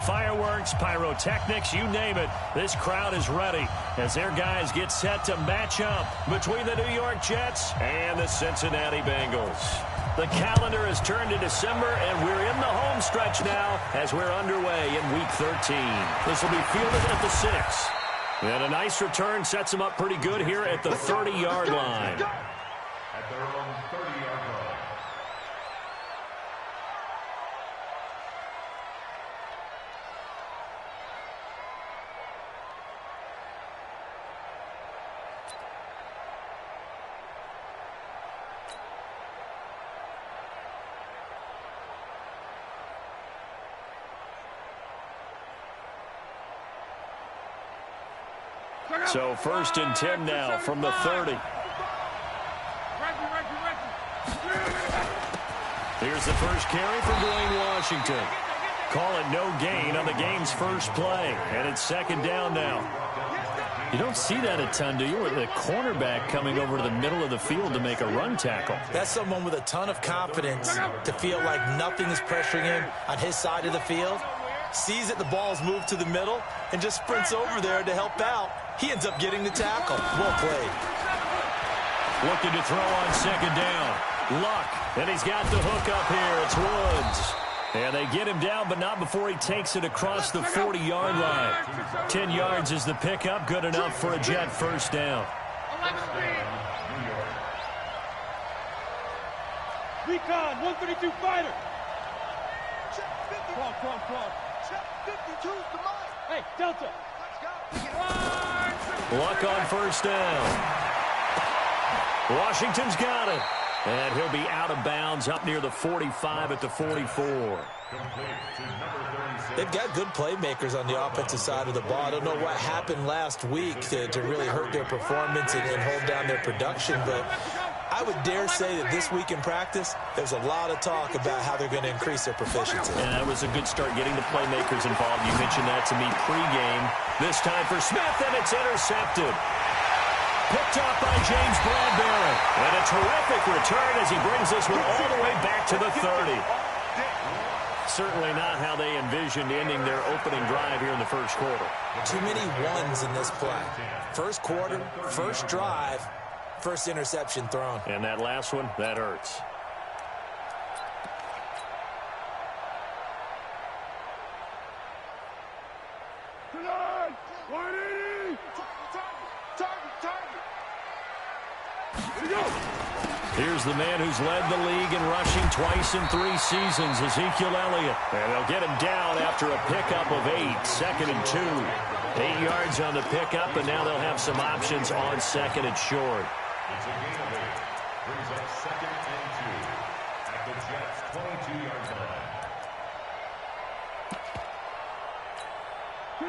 Fireworks, pyrotechnics, you name it. This crowd is ready as their guys get set to match up between the New York Jets and the Cincinnati Bengals. The calendar has turned to December, and we're in the home stretch now as we're underway in Week 13. This will be fielded at the 6. And a nice return sets them up pretty good here at the 30-yard line. At their own 30-yard line. So 1st and 10 now from the 30. Here's the first carry for Dwayne Washington. Call it no gain on the game's first play. And it's 2nd down now. You don't see that a ton, do you? With the cornerback coming over to the middle of the field to make a run tackle. That's someone with a ton of confidence to feel like nothing is pressuring him on his side of the field. Sees that the ball's moved to the middle and just sprints over there to help out. He ends up getting the tackle. Well played. Looking to throw on 2nd down. Luck. And he's got the hook up here. It's Woods. And they get him down, but not before he takes it across the 40-yard line. 10 yards is the pickup. Good enough for a Jet first down. Recon, 132 fighter. Come. Check 52's the mic. Hey, Delta. Luck on 1st down. Washington's got it. And he'll be out of bounds up near the 45 at the 44. They've got good playmakers on the offensive side of the ball. I don't know what happened last week to really hurt their performance and hold down their production, but I would dare say that this week in practice, there's a lot of talk about how they're going to increase their proficiency. And that was a good start getting the playmakers involved. You mentioned that to me pregame. This time for Smith, and it's intercepted. Picked off by James Bradbury. And a terrific return as he brings this one all the way back to the 30. Certainly not how they envisioned ending their opening drive here in the first quarter. Too many ones in this play. First quarter, first drive, first interception thrown. And that last one, that hurts. Here's the man who's led the league in rushing twice in 3 seasons, Ezekiel Elliott. And they'll get him down after a pickup of 8, 2nd and 2. 8 yards on the pickup, and now they'll have some options on 2nd and short. It's a gain of 8. Brings up 2nd and 2 at the Jets' 22-yard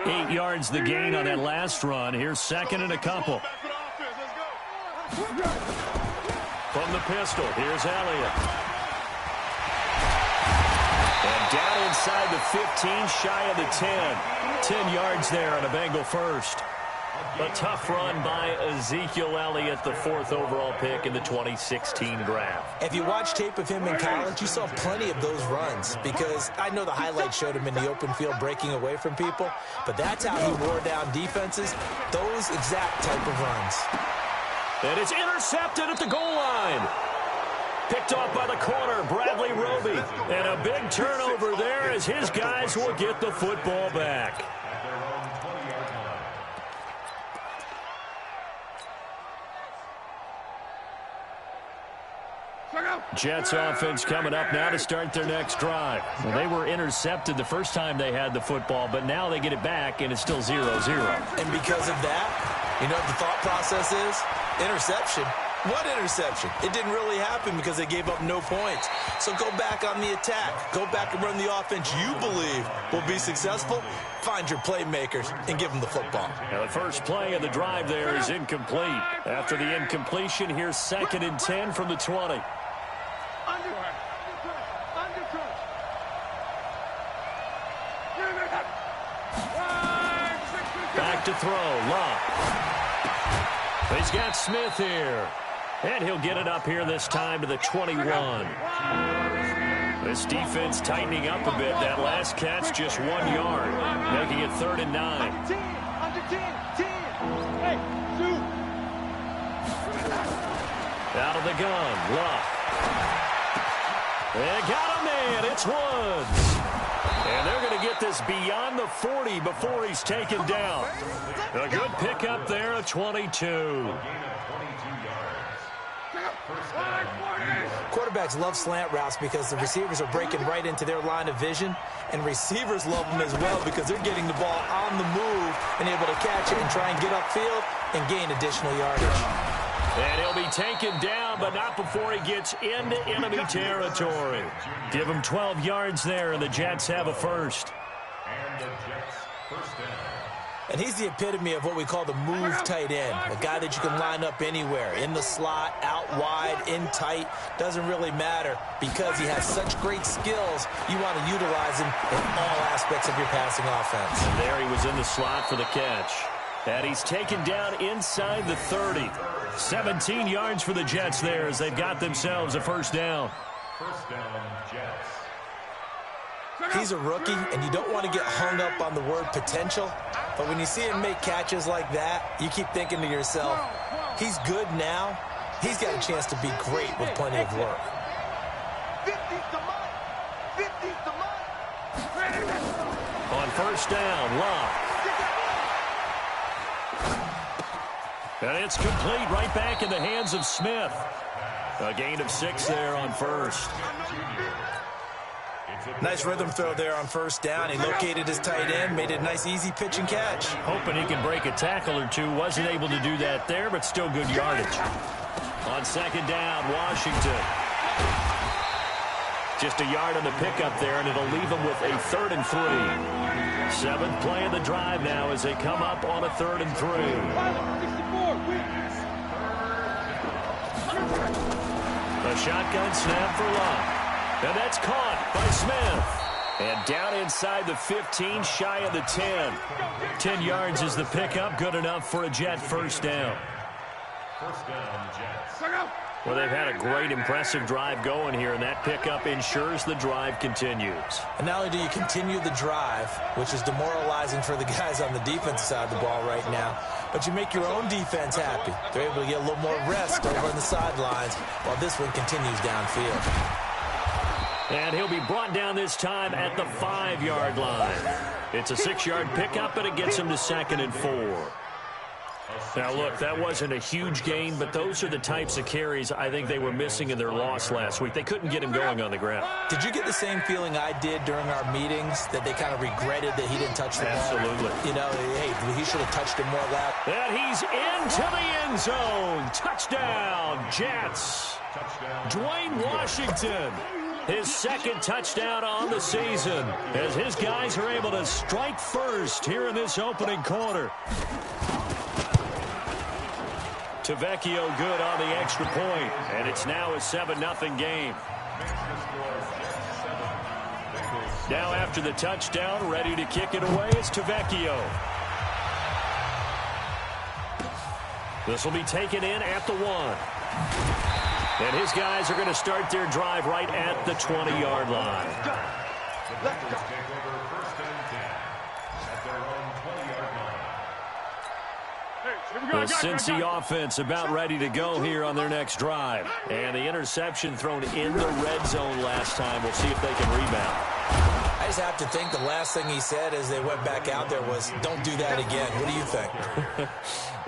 line. 8 yards the gain on that last run. Here's 2nd and a couple. From the pistol, here's Elliott. And down inside the 15, shy of the 10. 10 yards there on a Bengal first. A tough run by Ezekiel Elliott, the 4th overall pick in the 2016 draft. If you watch tape of him in college, you saw plenty of those runs, because I know the highlights showed him in the open field breaking away from people, but that's how he wore down defenses, those exact type of runs. And it's intercepted at the goal line. Picked off by the corner, Bradley Roby. And a big turnover there as his guys will get the football back. Jets offense coming up now to start their next drive. Well, they were intercepted the first time they had the football, but now they get it back, and it's still 0-0. And because of that, you know what the thought process is? Interception. What interception? It didn't really happen because they gave up no points. So go back on the attack. Go back and run the offense you believe will be successful. Find your playmakers and give them the football. Now the first play of the drive there is incomplete. After the incompletion, here's 2nd and 10 from the 20. Back to throw, Luck. He's got Smith here. And he'll get it up here this time to the 21. This defense tightening up a bit. That last catch just 1 yard, making it 3rd and 9. Under 10, 10. Hey, shoot. Out of the gun, Luck. They got a man. It's Woods. And they're going to get this beyond the 40 before he's taken down. A good pickup there, a 22. Quarterbacks love slant routes because the receivers are breaking right into their line of vision, and receivers love them as well because they're getting the ball on the move and able to catch it and try and get upfield and gain additional yardage. And he'll be taken down, but not before he gets into enemy territory. Give him 12 yards there, and the Jets have a first. And the Jets first down. And he's the epitome of what we call the move tight end, a guy that you can line up anywhere, in the slot, out wide, in tight, doesn't really matter because he has such great skills. You want to utilize him in all aspects of your passing offense. And there he was in the slot for the catch. And he's taken down inside the 30. 17 yards for the Jets there as they've got themselves a first down. First down, Jets. He's a rookie, and you don't want to get hung up on the word potential. But when you see him make catches like that, you keep thinking to yourself, he's good now. He's got a chance to be great with plenty of work. 50's the mark. 50's the mark. On first down, Love. And it's complete right back in the hands of Smith. A gain of 6 there on first. Nice rhythm throw there on first down. He located his tight end, made it a nice, easy pitch and catch. Hoping he can break a tackle or two. Wasn't able to do that there, but still good yardage. On second down, Washington. Just a yard on the pickup there, and it'll leave him with a 3rd and 3. 7th play of the drive now as they come up on a 3rd and 3. A shotgun snap for Love. And that's caught by Smith. And down inside the 15, shy of the 10. 10 yards is the pickup, good enough for a Jet first down. First down, Jets. Well, they've had a great, impressive drive going here, and that pickup ensures the drive continues. And not only do you continue the drive, which is demoralizing for the guys on the defensive side of the ball right now, but you make your own defense happy. They're able to get a little more rest over on the sidelines while this one continues downfield. And he'll be brought down this time at the 5-yard line. It's a 6-yard pickup, but it gets him to 2nd and 4. Now, look, that wasn't a huge gain, but those are the types of carries I think they were missing in their loss last week. They couldn't get him going on the ground. Did you get the same feeling I did during our meetings, that they kind of regretted that he didn't touch the ball? Absolutely. You know, hey, he should have touched it more loud. And he's into the end zone. Touchdown, Jets. Dwayne Washington. His 2nd touchdown on the season as his guys are able to strike first here in this opening quarter. Tavecchio good on the extra point, and it's now a 7-0 game. Now after the touchdown, ready to kick it away is Tavecchio. This will be taken in at the 1. And his guys are going to start their drive right at the 20-yard line. The Cincy offense about ready to go here on their next drive. And the interception thrown in the red zone last time. We'll see if they can rebound. I just have to think the last thing he said as they went back out there was, don't do that again. What do you think?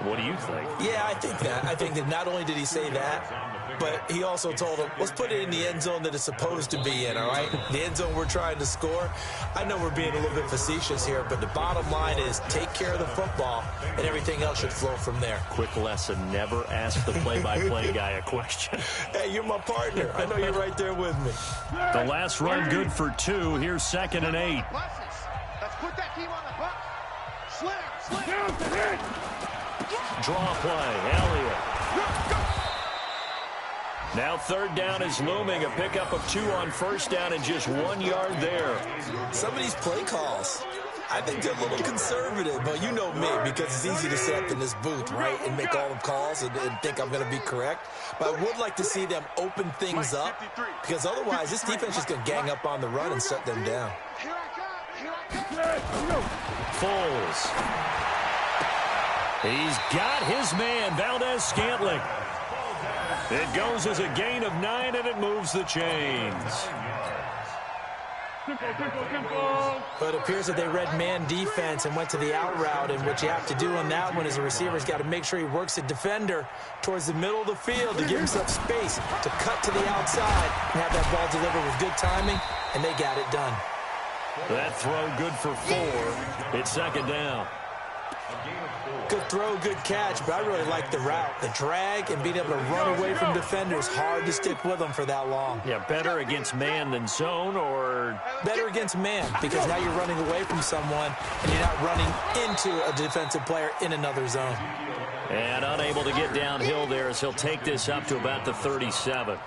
What do you think? Yeah, I think that. I think that not only did he say that, but he also told him, let's put it in the end zone that it's supposed to be in, all right? The end zone we're trying to score. I know we're being a little bit facetious here, but the bottom line is take care of the football, and everything else should flow from there. Quick lesson, never ask the play-by-play guy a question. Hey, you're my partner. I know you're right there with me. The last run good for 2. Here's 2nd and 8. Let's put that team on the bus. Slam. Draw play, Elliott. Now 3rd down is looming. A pickup of 2 on first down and just 1 yard there. Some of these play calls, I think they're a little conservative, but you know me, because it's easy to sit up in this booth, right, and make all the calls and think I'm going to be correct. But I would like to see them open things up, because otherwise this defense is going to gang up on the run and shut them down. Foles. He's got his man, Valdez-Scantling. It goes as a gain of 9, and it moves the chains. But it appears that they read man defense and went to the out route, and what you have to do on that one is a receiver's got to make sure he works the defender towards the middle of the field to give himself space to cut to the outside and have that ball delivered with good timing, and they got it done. That throw good for 4. It's second down. Good throw, good catch, but I really like the route. The drag and being able to run away from defenders, hard to stick with them for that long. Yeah, better against man than zone, or? Better against man, because now you're running away from someone and you're not running into a defensive player in another zone. And unable to get downhill there as he'll take this up to about the 37.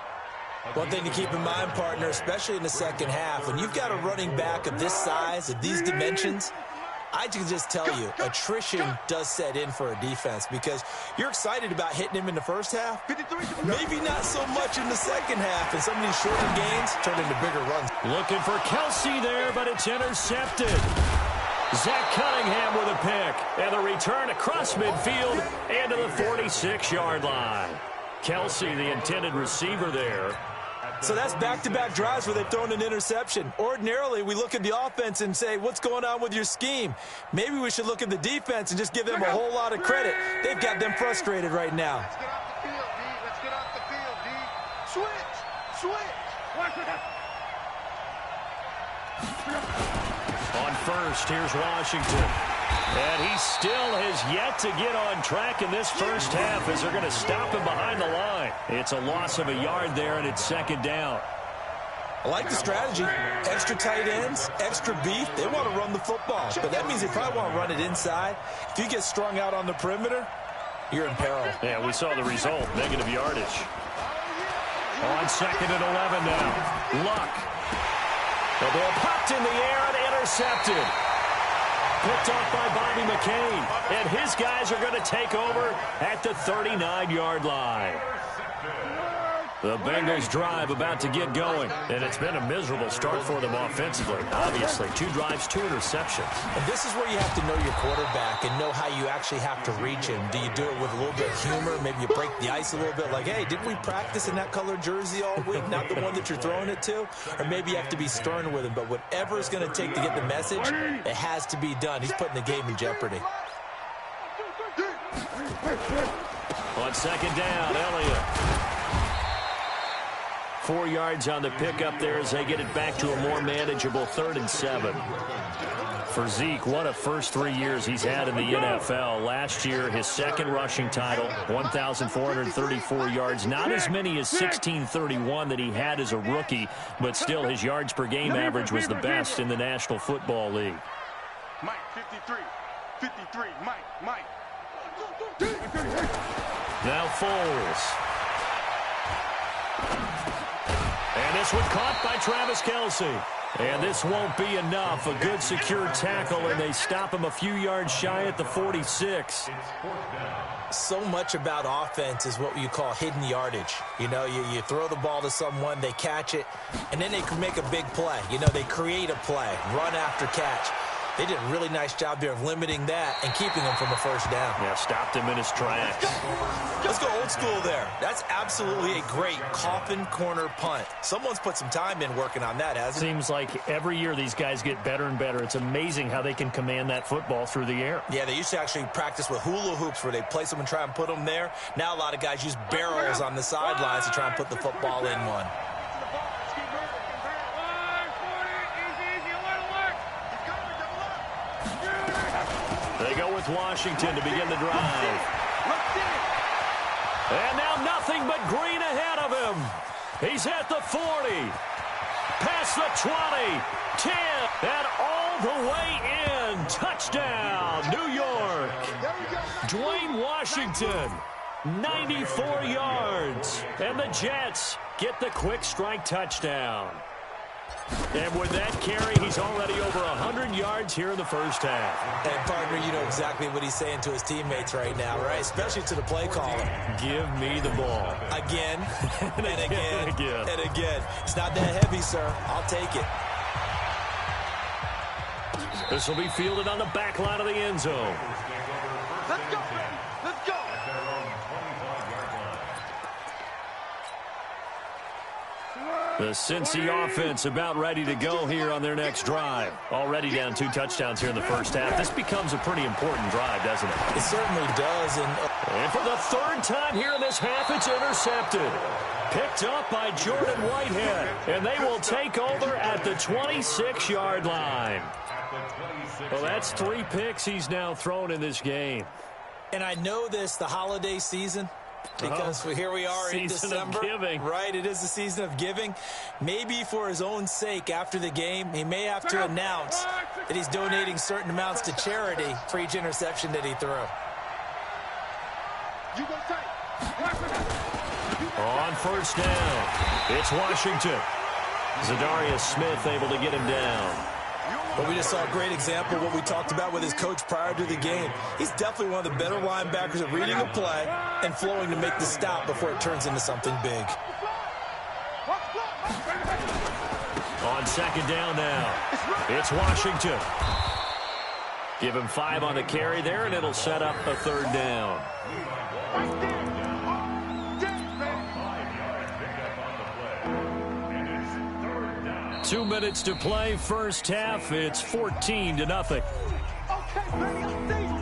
One thing to keep in mind, partner, especially in the second half, when you've got a running back of this size, of these dimensions, I can just tell you, attrition does set in for a defense, because you're excited about hitting him in the first half, maybe not so much in the second half, and some of these shorter gains turn into bigger runs. Looking for Kelsey there, but it's intercepted. Zach Cunningham with a pick, and the return across midfield and to the 46-yard line. Kelsey, the intended receiver there. So that's back-to-back drives where they've thrown an interception. Ordinarily, we look at the offense and say, what's going on with your scheme? Maybe we should look at the defense and just give them a whole lot of credit. They've got them frustrated right now. Let's get off the field, D. Let's get off the field, D. Switch. Switch. On first, here's Washington. And he still has yet to get on track in this first half as they're going to stop him behind the line. It's a loss of a yard there, and it's second down. I like the strategy. Extra tight ends, extra beef. They want to run the football, but that means they probably want to run it inside. If you get strung out on the perimeter, you're in peril. Yeah, we saw the result, negative yardage. On second and 11 now. Luck. The ball popped in the air and intercepted. Picked off by Bobby McCain. And his guys are going to take over at the 39-yard line. The Bengals drive about to get going. And it's been a miserable start for them offensively. Obviously, 2 drives, 2 interceptions. And this is where you have to know your quarterback and know how you actually have to reach him. Do you do it with a little bit of humor? Maybe you break the ice a little bit like, hey, didn't we practice in that colored jersey all week? Not the one that you're throwing it to? Or maybe you have to be stern with him. But whatever it's going to take to get the message, it has to be done. He's putting the game in jeopardy. On second down, Elliott. 4 yards on the pickup there as they get it back to a more manageable 3rd and 7. For Zeke, what a first 3 years he's had in the NFL. Last year, his second rushing title, 1,434 yards. Not as many as 1,631 that he had as a rookie, but still his yards per game average was the best in the National Football League. Mike, 53, Mike. Now Foles. And this one caught by Travis Kelce. And this won't be enough. A good secure tackle, and they stop him a few yards shy at the 46. So much about offense is what you call hidden yardage. You know, you throw the ball to someone, they catch it, and then they can make a big play. You know, they create a play, run after catch. They did a really nice job there of limiting that and keeping him from a first down. Yeah, stopped him in his tracks. Let's go old school there. That's absolutely a great coffin corner punt. Someone's put some time in working on that, hasn't it? Seems like every year these guys get better and better. It's amazing how they can command that football through the air. Yeah, they used to actually practice with hula hoops where they place them and try and put them there. Now a lot of guys use barrels on the sidelines to try and put the football in one. They go with Washington to begin the drive. And now nothing but green ahead of him. He's at the 40. Past the 20. 10. And all the way in. Touchdown, New York. Dwayne Washington, 94 yards. And the Jets get the quick strike touchdown. And with that carry, he's already over 100 yards here in the first half. And, partner, you know exactly what he's saying to his teammates right now, right? Especially to the play caller. Give me the ball. Again, and again, again. and again. It's not that heavy, sir. I'll take it. This will be fielded on the back line of the end zone. Let's go, baby. Let's go. The Cincy offense about ready to go here on their next drive. Already down 2 touchdowns here in the first half. This becomes a pretty important drive, doesn't it? It certainly does. And for the 3rd time here in this half, it's intercepted. Picked up by Jordan Whitehead. And they will take over at the 26-yard line. Well, that's 3 picks he's now thrown in this game. And I know this, the holiday season, because here we are in December. Season of giving. Right, it is the season of giving. Maybe for his own sake after the game, he may have to announce that he's donating certain amounts to charity for each interception that he threw. On first down, it's Washington. Zadarius Smith able to get him down. But we just saw a great example of what we talked about with his coach prior to the game. He's definitely one of the better linebackers at reading a play and flowing to make the stop before it turns into something big. On second down now, it's Washington. Give him 5 on the carry there, and it'll set up a 3rd down. 2 minutes to play, first half. It's 14-0. Okay, baby,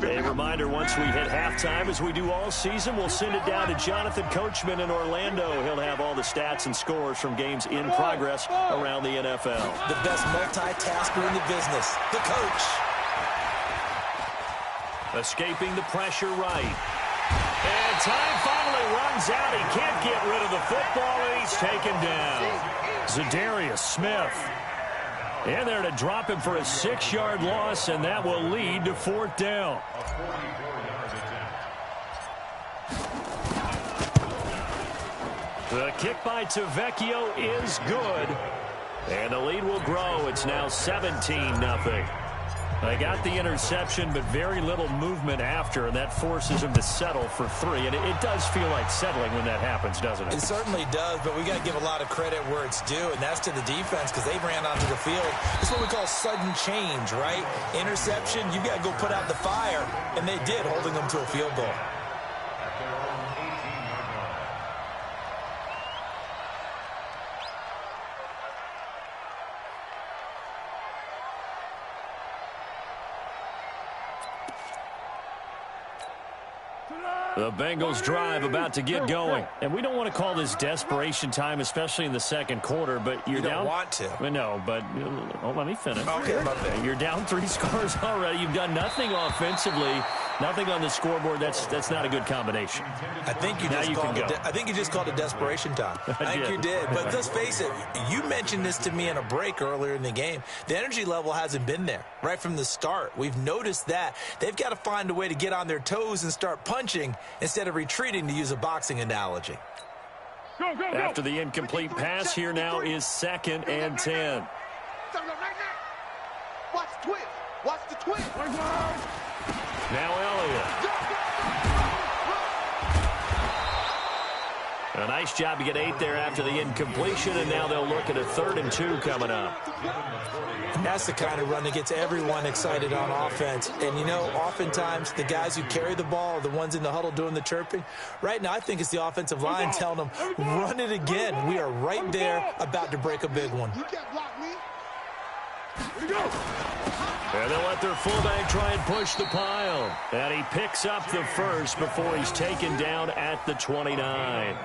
A reminder, once we hit halftime, as we do all season, we'll send it down to Jonathan Coachman in Orlando. He'll have all the stats and scores from games in progress around the NFL. The best multitasker in the business, the coach. Escaping the pressure right. And time finally runs out. He can't get rid of the football, and he's taken down. Zadarius Smith in there to drop him for a 6-yard loss, and that will lead to 4th down. The kick by Tavecchio is good, and the lead will grow. It's now 17-0. They got the interception, but very little movement after, and that forces him to settle for 3. And it does feel like settling when that happens, doesn't it? It certainly does, but we got to give a lot of credit where it's due, and that's to the defense because they ran onto the field. It's what we call sudden change, right? Interception, you got to go put out the fire, and they did, holding them to a field goal. The Bengals drive about to get going. And we don't want to call this desperation time, especially in the second quarter, but you're down. You don't want to. No, but let me finish. Okay. You're down 3 scores already. You've done nothing offensively, nothing on the scoreboard. That's not a good combination. I think you just called it desperation time. I think you did. But let's face it, you mentioned this to me in a break earlier in the game. The energy level hasn't been there right from the start. We've noticed that. They've got to find a way to get on their toes and start punching instead of retreating, to use a boxing analogy. After the incomplete pass, here now is 2nd and 10. Watch the twist. Watch the twist. Now Elliott. A nice job to get 8 there after the incompletion, and now they'll look at a 3rd and 2 coming up. And that's the kind of run that gets everyone excited on offense. And, you know, oftentimes the guys who carry the ball are the ones in the huddle doing the chirping. Right now, I think it's the offensive line telling them, run it again. We are right there about to break a big one. You can't block me. And they'll let their fullback try and push the pile. And he picks up the first before he's taken down at the 29.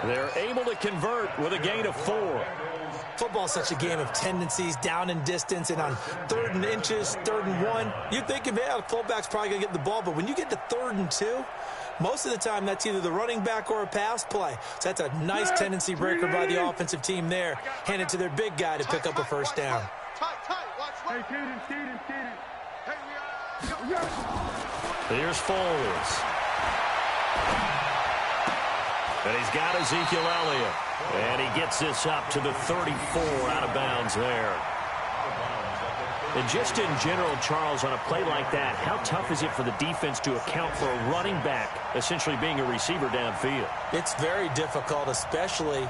They're able to convert with a gain of 4. Football's such a game of tendencies, down and distance, and on 3rd and inches, 3rd and 1, you're thinking, yeah, the fullback's probably going to get the ball. But when you get to 3rd and 2, most of the time that's either the running back or a pass play. So that's a nice tendency breaker by the offensive team there. Hand it to their big guy to pick up a first down. Tight. Watch. Hey, Kaden. Hey, Here's Foles. And he's got Ezekiel Elliott. And he gets this up to the 34 out of bounds there. And just in general, Charles, on a play like that, how tough is it for the defense to account for a running back essentially being a receiver downfield? It's very difficult, especially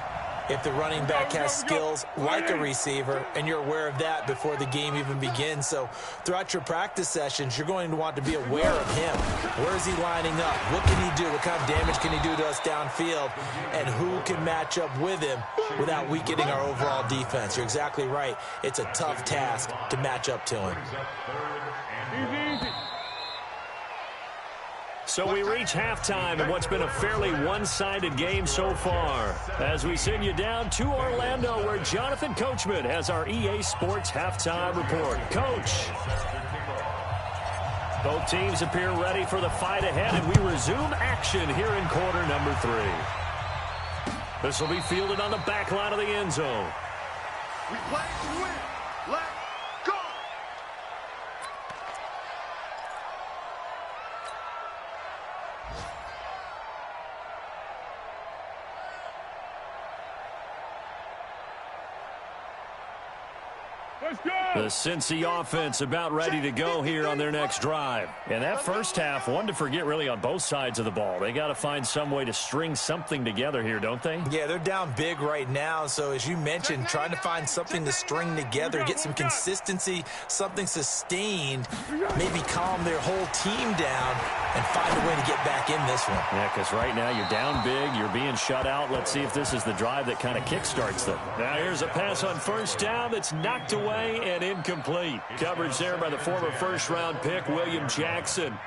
if the running back has skills like a receiver, and you're aware of that before the game even begins. So throughout your practice sessions, you're going to want to be aware of him. Where is he lining up? What can he do? What kind of damage can he do to us downfield? And who can match up with him without weakening our overall defense? You're exactly right. It's a tough task to match up to him. So we reach halftime in what's been a fairly one-sided game so far, as we send you down to Orlando, where Jonathan Coachman has our EA Sports halftime report. Coach. Both teams appear ready for the fight ahead, and we resume action here in quarter number 3. This will be fielded on the back line of the end zone. We play to win. Let's go. The Cincy offense about ready to go here on their next drive. And that first half, one to forget really on both sides of the ball. They got to find some way to string something together here, don't they? Yeah, they're down big right now. So as you mentioned, trying to find something to string together, get some consistency, something sustained, maybe calm their whole team down and find a way to get back in this one. Yeah, because right now you're down big, you're being shut out. Let's see if this is the drive that kind of kickstarts them. Now here's a pass on first down that's knocked away and incomplete. Coverage there by the former first-round pick, William Jackson.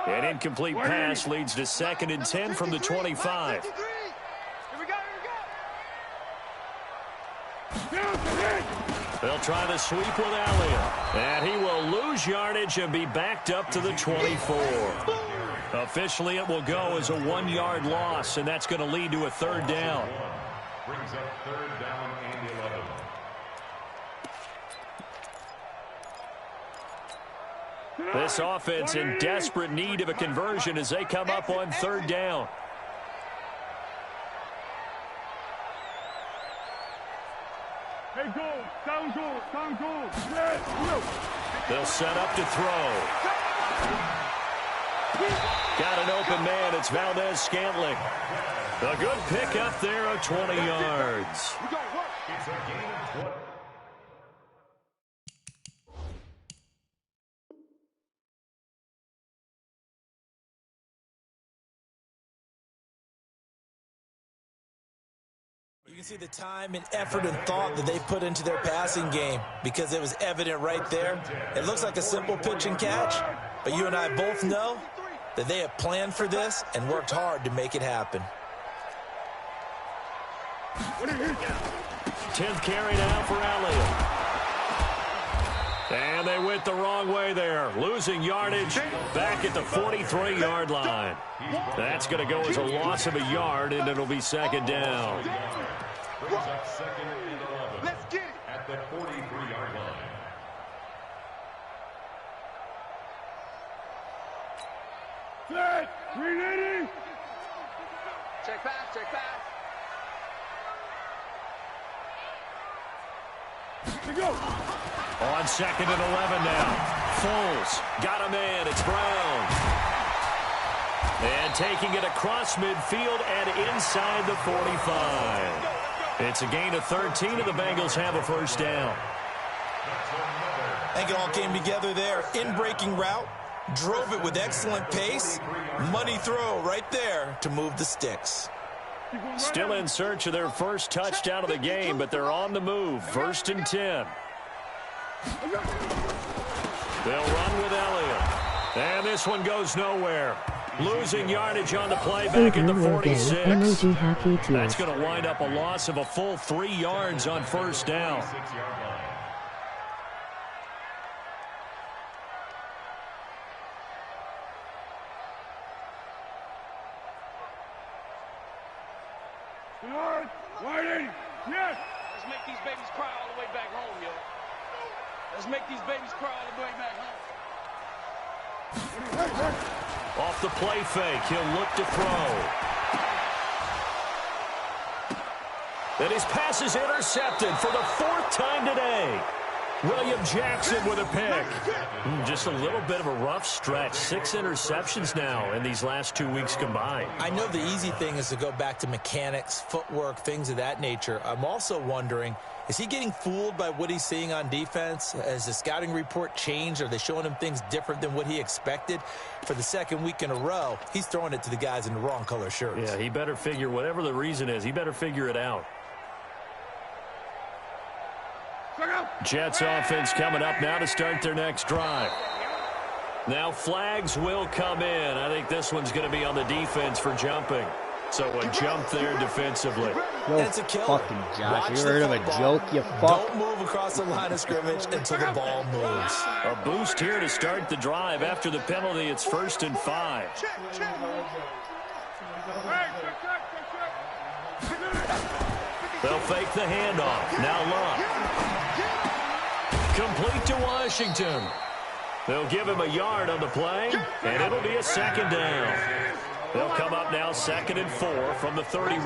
An incomplete pass leads to 2nd and 10 from the 25. They'll try the sweep with Elliott. And he will lose yardage and be backed up to the 24. Officially, it will go as a 1-yard loss, and that's going to lead to a 3rd down. Brings up 3rd down and 11. This offense in desperate need of a conversion as they come up on 3rd down. Hey, go, down goal. They'll set up to throw. Got an open man. It's Valdez-Scantling. A good pickup there of 20 yards. It's a gain of 20. You can see the time and effort and thought that they put into their passing game because it was evident right there. It looks like a simple pitch and catch, but you and I both know that they have planned for this and worked hard to make it happen. 10th carry now for Elliott. And they went the wrong way there, losing yardage back at the 43-yard line. That's going to go as a loss of a yard, and it'll be 2nd down. Brings up 2nd and 11. Let's get it. At the 43-yard line. Set, ready. Check pass, check pass. To go. On 2nd and 11 now. Foles got a man. It's Brown. And taking it across midfield and inside the 45. It's a gain of 13, and the Bengals have a 1st down. I think it all came together there. In-breaking route, drove it with excellent pace. Money throw right there to move the sticks. Still in search of their first touchdown of the game, but they're on the move. 1st and 10. They'll run with Elliott. And this one goes nowhere. Losing yardage on the play back at the 46. That's going to wind up a loss of a full 3 yards on 1st down. Waiting. Yes. Let's make these babies cry all the way back home, yo. Let's make these babies cry all the way back home. Off the play fake, he'll look to throw. And his pass is intercepted for the 4th time today. William Jackson with a pick. Just a little bit of a rough stretch. 6 interceptions now in these last 2 weeks combined. I know the easy thing is to go back to mechanics, footwork, things of that nature. I'm also wondering, is he getting fooled by what he's seeing on defense? Has the scouting report changed? Are they showing him things different than what he expected? For the 2nd week in a row, he's throwing it to the guys in the wrong color shirts. Yeah, he better figure, whatever the reason is, he better figure it out. Jets offense coming up now to start their next drive. Now flags will come in. I think this one's going to be on the defense for jumping. So a jump there defensively. Yo, fucking Josh, you heard of a joke, you fuck? Don't move across the line of scrimmage until the ball moves. A boost here to start the drive. After the penalty, it's 1st and 5. They'll fake the handoff. Now Love. Complete to Washington. They'll give him a yard on the play, and it'll be a 2nd down. They'll come up now 2nd and 4 from the 31.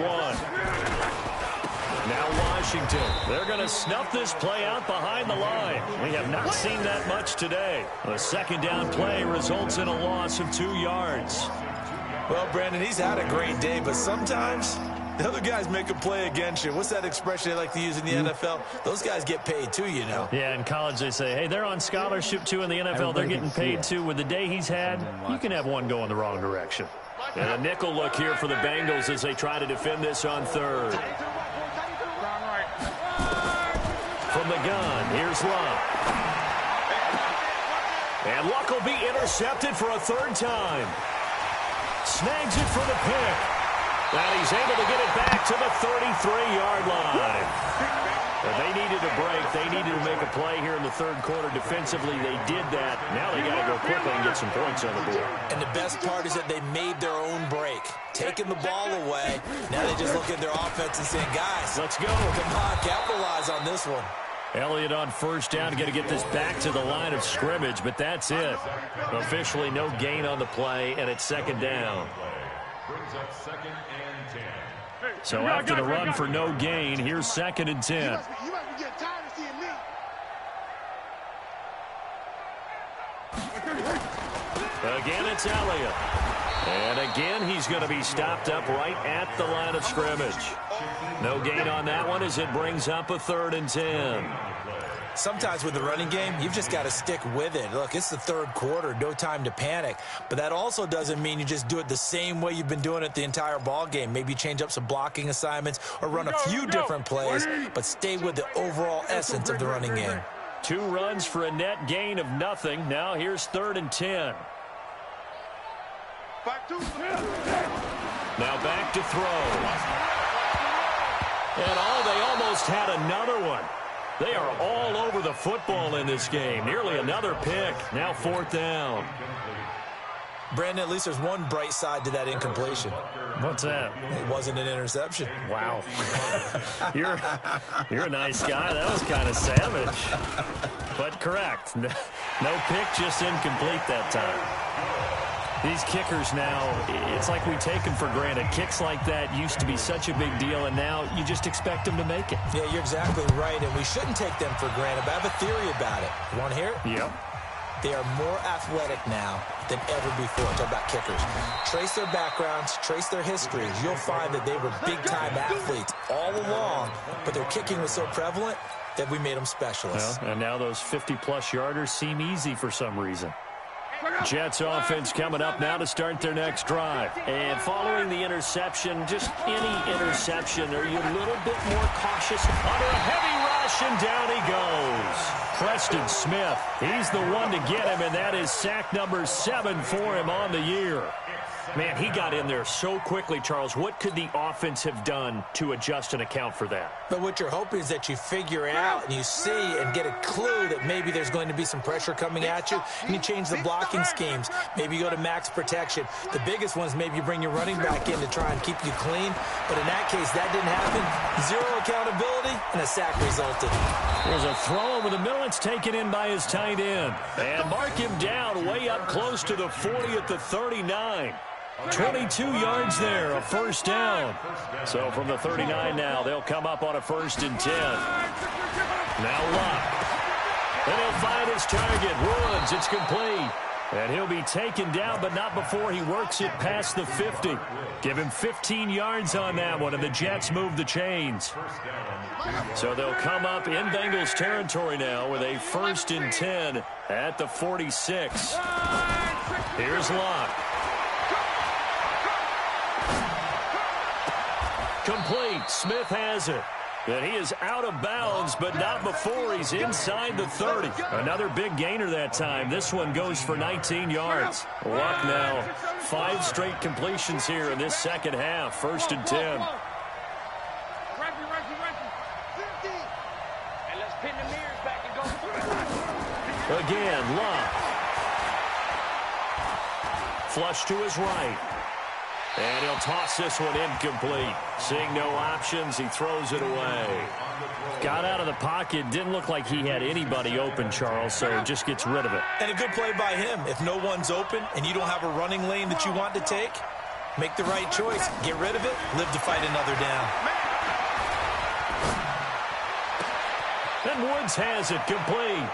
Now Washington. They're going to snuff this play out behind the line. We have not seen that much today. The 2nd down play results in a loss of 2 yards. Well, Brandon, he's had a great day, but sometimes the other guys make a play against you. What's that expression they like to use in the NFL? Those guys get paid too, you know. Yeah, in college they say, hey, they're on scholarship too. In the NFL, they're getting paid too. With the day he's had, you can have one go in the wrong direction. And a nickel look here for the Bengals as they try to defend this on 3rd. From the gun, here's Luck. And Luck will be intercepted for a 3rd time. Snags it for the pick. And he's able to get it back to the 33-yard line. But they needed a break. They needed to make a play here in the 3rd quarter. Defensively, they did that. Now they got to go quickly and get some points on the board. And the best part is that they made their own break. Taking the ball away. Now they just look at their offense and saying, guys, let's go. Come on, capitalize on this one. Elliott on 1st down, got to get this back to the line of scrimmage, but that's it. Officially no gain on the play, and it's 2nd down. Brings up 2nd and 10. So after the run for no gain, here's 2nd and 10. You must be getting tired of seeing me. Again, it's Elliott. And again, he's going to be stopped up right at the line of scrimmage. No gain on that one as it brings up a 3rd and 10. Sometimes with the running game, you've just got to stick with it. Look, it's the 3rd quarter, no time to panic. But that also doesn't mean you just do it the same way you've been doing it the entire ball game. Maybe you change up some blocking assignments or run a few different plays, but stay with the overall essence of the running game. 2 runs for a net gain of nothing. Now here's 3rd and 10. Now back to throw. And they almost had another one. They are all over the football in this game. Nearly another pick. Now 4th down. Brandon, at least there's one bright side to that incompletion. What's that? It wasn't an interception. Wow. You're a nice guy. That was kind of savage. But correct. No pick, just incomplete that time. These kickers now, it's like we take them for granted. Kicks like that used to be such a big deal, and now you just expect them to make it. Yeah, you're exactly right, and we shouldn't take them for granted, but I have a theory about it. You want to hear it? Yep. They are more athletic now than ever before. Talk about kickers. Trace their backgrounds, trace their histories. You'll find that they were big-time athletes all along, but their kicking was so prevalent that we made them specialists. Well, and now those 50-plus yarders seem easy for some reason. Jets offense coming up now to start their next drive. And following the interception, just any interception, are you a little bit more cautious? Under a heavy rush, and down he goes. Preston Smith, he's the one to get him, and that is sack number 7 for him on the year. Man, he got in there so quickly, Charles. What could the offense have done to adjust and account for that? But what you're hoping is that you figure out and you see and get a clue that maybe there's going to be some pressure coming at you, and you change the blocking schemes. Maybe you go to max protection. The biggest one is maybe you bring your running back in to try and keep you clean. But in that case, that didn't happen. 0 accountability, and a sack resulted. There's a throw over the middle it's taken in by his tight end. And mark him down way up close to the 40 at the 39. 22 yards there, a first down. So from the 39 now, they'll come up on a 1st and 10. Now Luck. And he'll find his target. Woods, it's complete. And he'll be taken down, but not before he works it past the 50. Give him 15 yards on that one, and the Jets move the chains. So they'll come up in Bengals territory now with a 1st and 10 at the 46. Here's Luck. Complete. Smith has it. And he is out of bounds, but not before he's inside the 30. Another big gainer that time. This one goes for 19 yards. Luck now. 5 straight completions here in this second half. 1st and 10. And let's pin the mirrors back and go. Again, Luck. Flush to his right. And he'll toss this one incomplete. Seeing no options, he throws it away. Got out of the pocket. Didn't look like he had anybody open, Charles, so just gets rid of it. And a good play by him. If no one's open and you don't have a running lane that you want to take, make the right choice. Get rid of it. Live to fight another down. And Woods has it complete.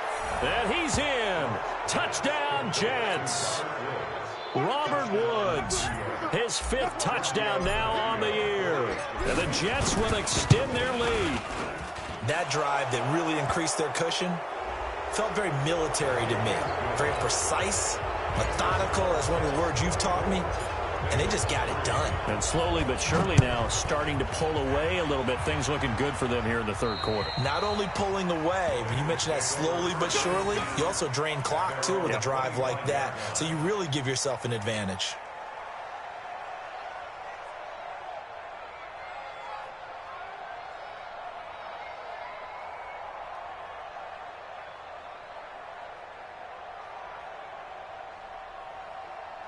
And he's in. Touchdown, Jets. Robert Woods, his 5th touchdown now on the year. And the Jets will extend their lead. That drive that really increased their cushion felt very military to me. Very precise, methodical, that's one of the words you've taught me. And they just got it done. And slowly but surely now starting to pull away a little bit. Things looking good for them here in the 3rd quarter. Not only pulling away, but you mentioned that slowly but surely, you also drain clock, too, with a drive like that. So you really give yourself an advantage.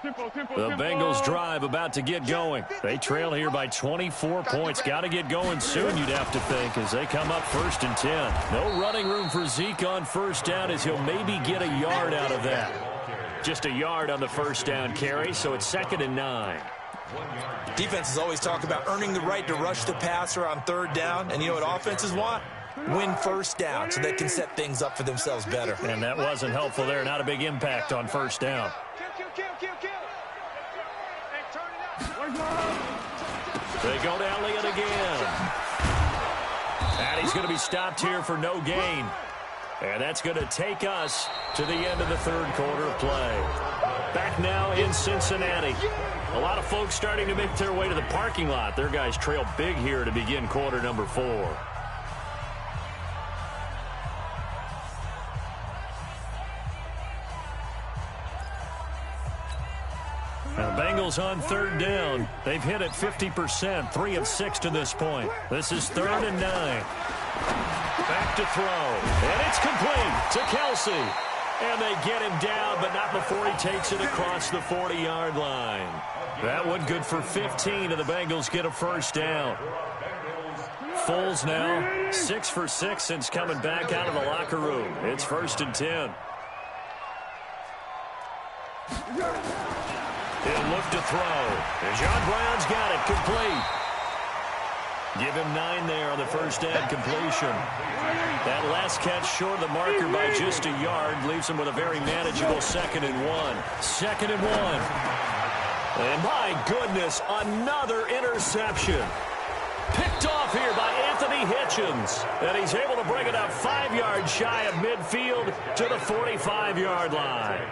The Bengals drive about to get going. They trail here by 24 points. Got to get going soon, you'd have to think, as they come up 1st and 10. No running room for Zeke on 1st down, as he'll maybe get a yard out of that. Just a yard on the 1st down carry, so it's 2nd and 9. Defenses always talk about earning the right to rush the passer on 3rd down, and you know what offenses want? Win 1st down so they can set things up for themselves better. And that wasn't helpful there. Not a big impact on 1st down. They go to Elliott again. And he's going to be stopped here for no gain. And that's going to take us to the end of the 3rd quarter of play. Back now in Cincinnati. A lot of folks starting to make their way to the parking lot. Their guys trail big here to begin quarter number 4. Now the Bengals on 3rd down. They've hit it 50%, 3 of 6 to this point. This is 3rd and 9. Back to throw. And it's complete to Kelsey. And they get him down, but not before he takes it across the 40-yard line. That one good for 15, and the Bengals get a 1st down. Foles now 6 for 6 since coming back out of the locker room. It's 1st and 10. He'll look to throw. And John Brown's got it complete. Give him 9 there on the 1st down completion. That last catch short of the marker by just a yard leaves him with a very manageable 2nd and 1. 2nd and 1. And my goodness, another interception. Picked off here by Anthony Hitchens. And he's able to bring it up 5 yards shy of midfield to the 45-yard line.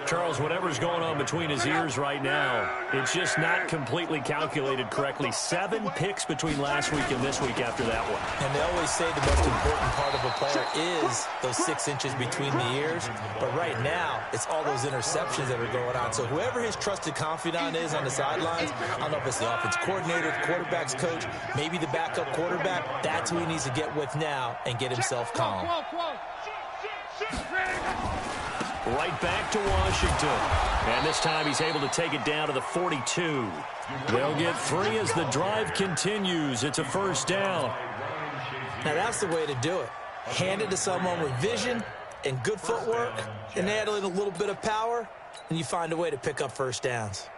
Charles, whatever's going on between his ears right now, it's just not completely calculated correctly. 7 picks between last week and this week after that one. And they always say the most important part of a player is those 6 inches between the ears. But right now, it's all those interceptions that are going on. So whoever his trusted confidant is on the sidelines, I don't know if it's the offense coordinator, the quarterback's coach, maybe the backup quarterback, that's who he needs to get with now and get himself calm. Right back to Washington. And this time he's able to take it down to the 42. They'll get 3 as the drive continues. It's a 1st down. Now that's the way to do it. hand it to someone with vision and good footwork, and add in a little bit of power, and you find a way to pick up first downs.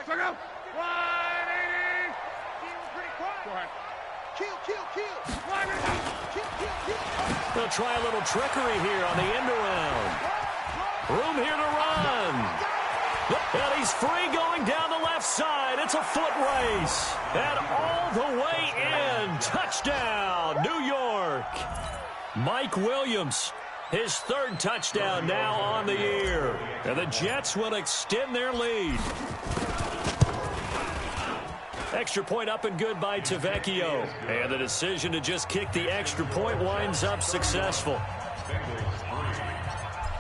Check out. 180. They'll try a little trickery here on the end around. Room here to run. And he's free going down the left side. It's a foot race. And all the way in. Touchdown, New York. Mike Williams, his third touchdown now on the year. And the Jets will extend their lead. Extra point up and good by Tavecchio. And the decision to just kick the extra point winds up successful.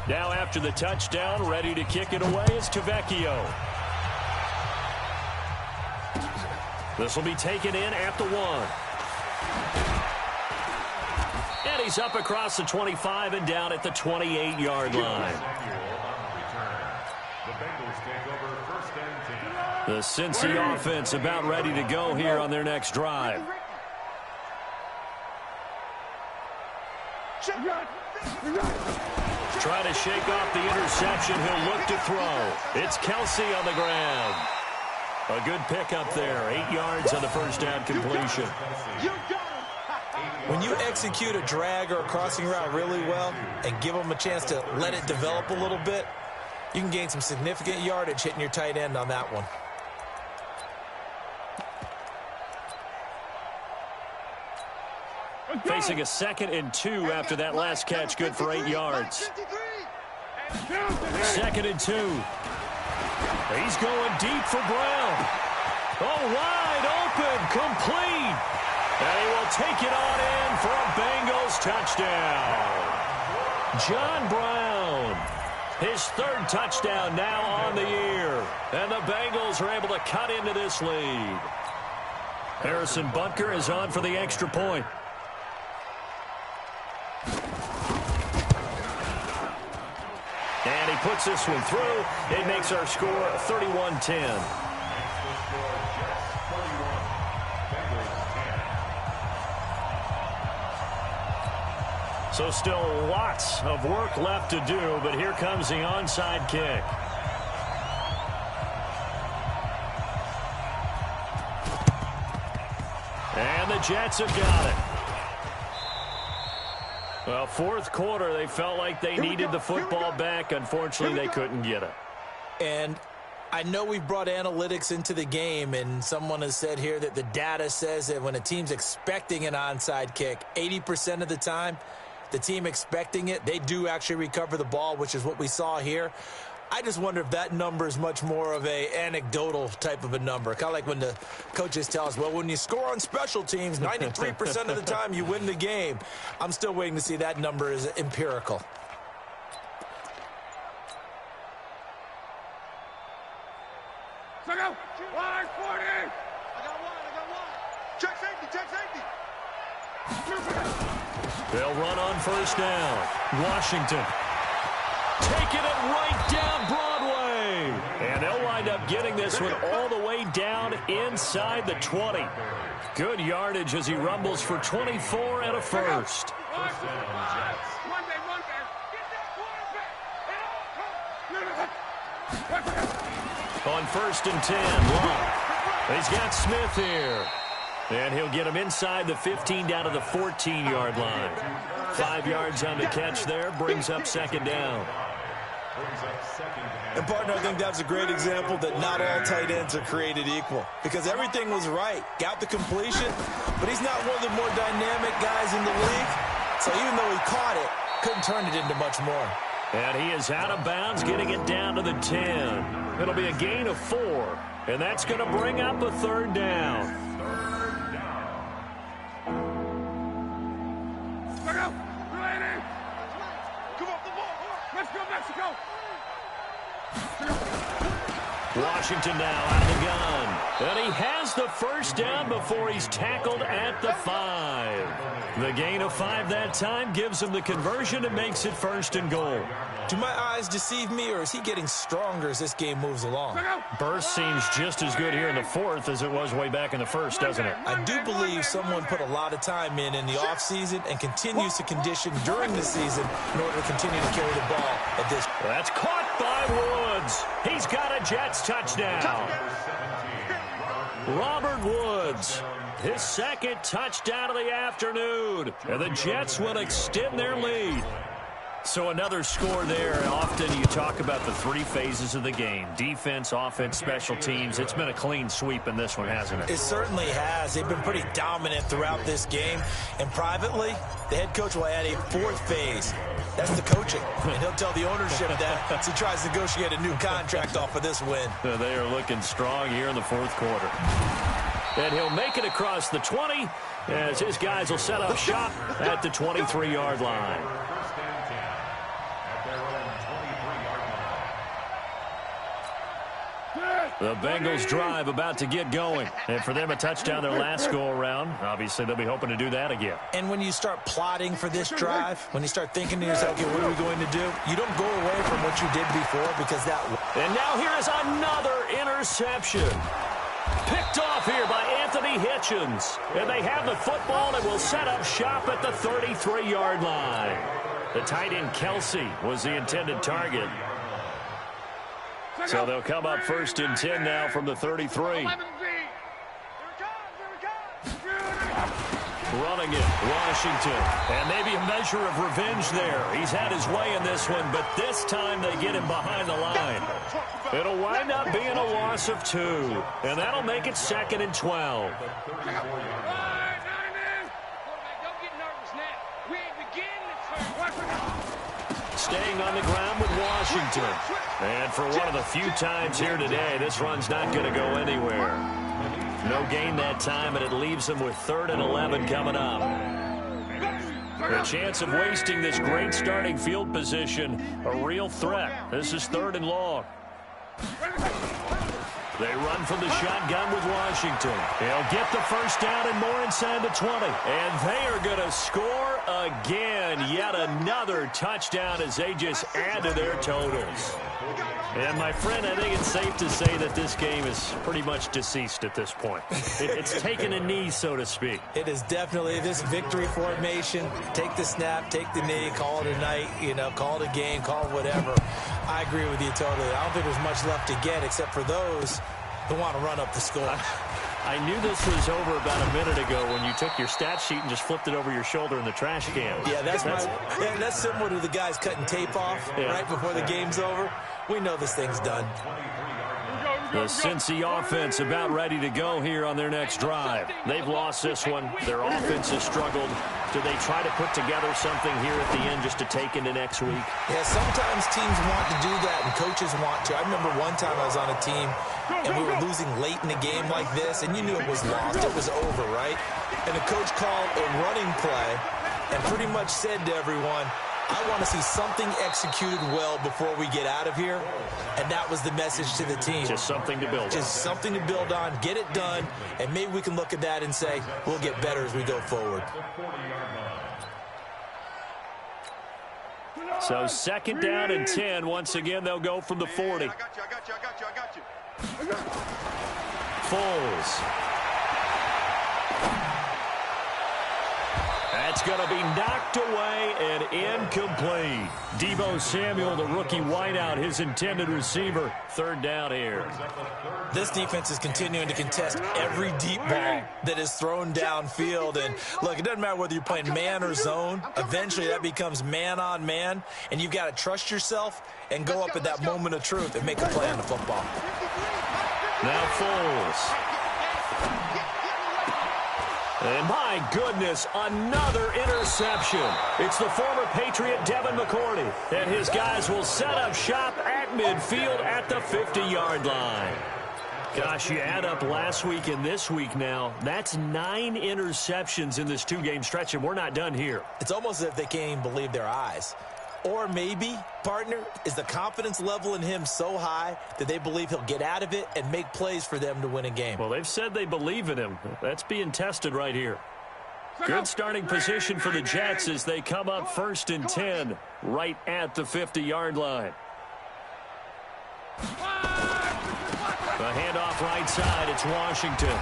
Now after the touchdown, ready to kick it away is Tavecchio. This will be taken in at the 1. And he's up across the 25 and down at the 28-yard line. The Cincy offense about ready to go here on their next drive. Try to shake off the interception. He'll look to throw. It's Kelsey on the ground. A good pickup there. 8 yards on the first down completion. When you execute a drag or a crossing route really well and give them a chance to let it develop a little bit, you can gain some significant yardage hitting your tight end on that one. Facing a 2nd and 2 after that last catch, good for 8 yards. 2nd and 2. He's going deep for Brown. Oh, wide open, complete. And he will take it on in for a Bengals touchdown. John Brown, his third touchdown now on the year. And the Bengals are able to cut into this lead. Harrison Butker is on for the extra point. And he puts this one through. It makes our score 31-10. So still lots of work left to do, but here comes the onside kick. And the Jets have got it. Well, fourth quarter, they felt like they needed the football back. Unfortunately, they couldn't get it. And I know we've brought analytics into the game, and someone has said here that the data says that when a team's expecting an onside kick, 80% of the time, the team expecting it, they do actually recover the ball, which is what we saw here. I just wonder if that number is much more of a anecdotal type of a number. Kind of like when the coaches tell us, well, when you score on special teams, 93% of the time you win the game. I'm still waiting to see that number is empirical. Check out. 140. I got one. Check safety. They'll run on first down. Washington taking it right down Broadway. And they'll wind up getting this one all the way down inside the 20. Good yardage as he rumbles for 24 and a first. One day. Get that quarterback. On 1st and 10, Long. He's got Smith here. And he'll get him inside the 15 down to the 14-yard line. 5 yards on the catch there, brings up 2nd down. And, partner, I think that's a great example that not all tight ends are created equal. Because everything was right. Got the completion, but he's not one of the more dynamic guys in the league. So even though he caught it, couldn't turn it into much more. And he is out of bounds, getting it down to the 10. It'll be a gain of 4. And that's going to bring up a 3rd down. Look out. Ready. Come off the ball. Let's go, Mexico. Washington now out of the gun. And he has the first down before he's tackled at the 5. The gain of 5 that time gives him the conversion and makes it 1st and goal. Do my eyes deceive me, or is he getting stronger as this game moves along? Burst seems just as good here in the 4th as it was way back in the 1st, doesn't it? I do believe someone put a lot of time in the offseason and continues to condition during the season in order to continue to carry the ball at this. That's caught by Woods. He's got a Jets touchdown. Robert Woods, his 2nd touchdown of the afternoon. And the Jets will extend their lead. So another score there. Often you talk about the 3 phases of the game. Defense, offense, special teams. It's been a clean sweep in this one, hasn't it? It certainly has. They've been pretty dominant throughout this game. And privately, the head coach will add a 4th phase. That's the coaching. And he'll tell the ownership that as he tries to negotiate a new contract off of this win. They are looking strong here in the 4th quarter. And he'll make it across the 20 as his guys will set up shop at the 23-yard line. The Bengals drive about to get going. And for them, a touchdown their last go-around. Obviously, they'll be hoping to do that again. And when you start plotting for this drive, when you start thinking to yourself, okay, what are we going to do? You don't go away from what you did before because that... And now here is another interception. Picked off here by Anthony Hitchens. And they have the football and will set up shop at the 33-yard line. The tight end Kelsey was the intended target. So they'll come up 1st and 10 now from the 33. Running it, Washington. And maybe a measure of revenge there. He's had his way in this one, but this time they get him behind the line. It'll wind up being a loss of 2. And that'll make it 2nd and 12. Staying on the ground with Washington. And for one of the few times here today, this run's not going to go anywhere. No gain that time, and it leaves them with 3rd and 11 coming up. The chance of wasting this great starting field position, a real threat. This is 3rd and long. They run from the shotgun with Washington. They'll get the first down and more inside the 20. And they are going to score again. Yet another touchdown as they just add to their totals. And, my friend, I think it's safe to say that this game is pretty much deceased at this point. It's taken a knee, so to speak. It is definitely this victory formation. Take the snap, take the knee, call it a night, call it a game, call it whatever. I agree with you totally. I don't think there's much left to get except for those who want to run up the score. I knew this was over about a minute ago when you took your stat sheet and just flipped it over your shoulder in the trash can. Yeah, that's similar to the guys cutting tape off right before the game's over. We know this thing's done. The Cincy offense about ready to go here on their next drive. They've lost this one. Their offense has struggled. Do they try to put together something here at the end just to take into next week? Yeah, sometimes teams want to do that and coaches want to. I remember one time I was on a team and we were losing late in a game like this, and you knew it was lost. It was over, right? And the coach called a running play and pretty much said to everyone, I want to see something executed well before we get out of here. And that was the message to the team. Just something to build on. Just something to build on, get it done, and maybe we can look at that and say, we'll get better as we go forward. So 2nd down and 10. Once again, they'll go from the 40. I got you. Foles. That's going to be knocked away and incomplete. Deebo Samuel, the rookie wideout, his intended receiver. 3rd down here. This defense is continuing to contest every deep ball that is thrown downfield. And, look, it doesn't matter whether you're playing man or zone. Eventually, that becomes man-on-man. And you've got to trust yourself and go up at that moment of truth and make a play on the football. Now Foles. And my goodness, another interception. It's the former Patriot Devin McCourty. And his guys will set up shop at midfield at the 50-yard line. Gosh, you add up last week and this week now, that's 9 interceptions in this 2-game stretch, and we're not done here. It's almost as if they can't even believe their eyes. Or maybe, partner, is the confidence level in him so high that they believe he'll get out of it and make plays for them to win a game? Well, they've said they believe in him. That's being tested right here. Good starting position for the Jets as they come up 1st and 10 right at the 50-yard line. The handoff right side. It's Washington.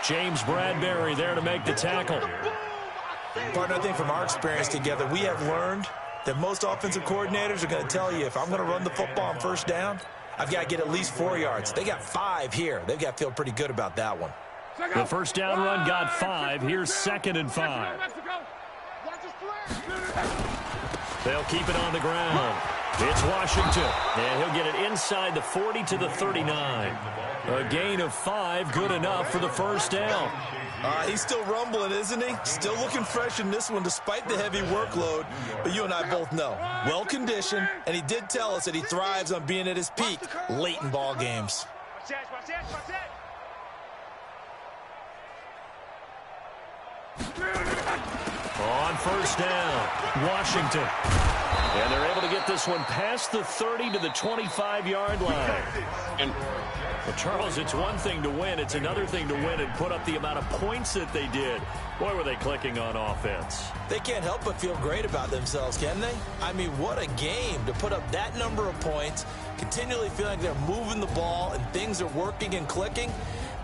James Bradbury there to make the tackle. Partner, I think from our experience together, we have learned that most offensive coordinators are going to tell you, if I'm going to run the football on 1st down, I've got to get at least 4 yards. They got 5 here. They've got to feel pretty good about that one. The 1st down run got 5. Here's 2nd and 5. They'll keep it on the ground. It's Washington, and he'll get it inside the 40 to the 39. A gain of 5, good enough for the 1st down. He's still rumbling, isn't he? Still looking fresh in this one despite the heavy workload. But you and I both know, well-conditioned, and he did tell us that he thrives on being at his peak late in ball games. On 1st down, Washington. And they're able to get this one past the 30 to the 25-yard line. Well, Charles, it's one thing to win. It's another thing to win and put up the amount of points that they did. Boy, were they clicking on offense. They can't help but feel great about themselves, can they? I mean, what a game to put up that number of points, continually feeling like they're moving the ball and things are working and clicking.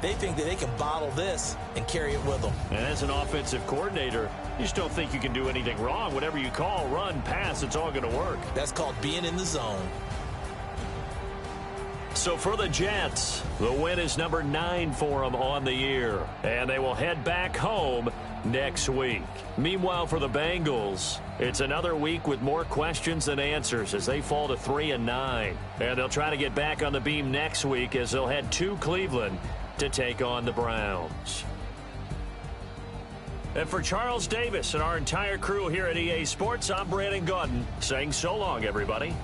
They think that they can bottle this and carry it with them. And as an offensive coordinator, you just don't think you can do anything wrong. Whatever you call, run, pass, it's all going to work. That's called being in the zone. So for the Jets, the win is number 9 for them on the year. And they will head back home next week. Meanwhile, for the Bengals, it's another week with more questions than answers as they fall to 3-9. And they'll try to get back on the beam next week as they'll head to Cleveland to take on the Browns. And for Charles Davis and our entire crew here at EA Sports, I'm Brandon Gaudin saying so long, everybody.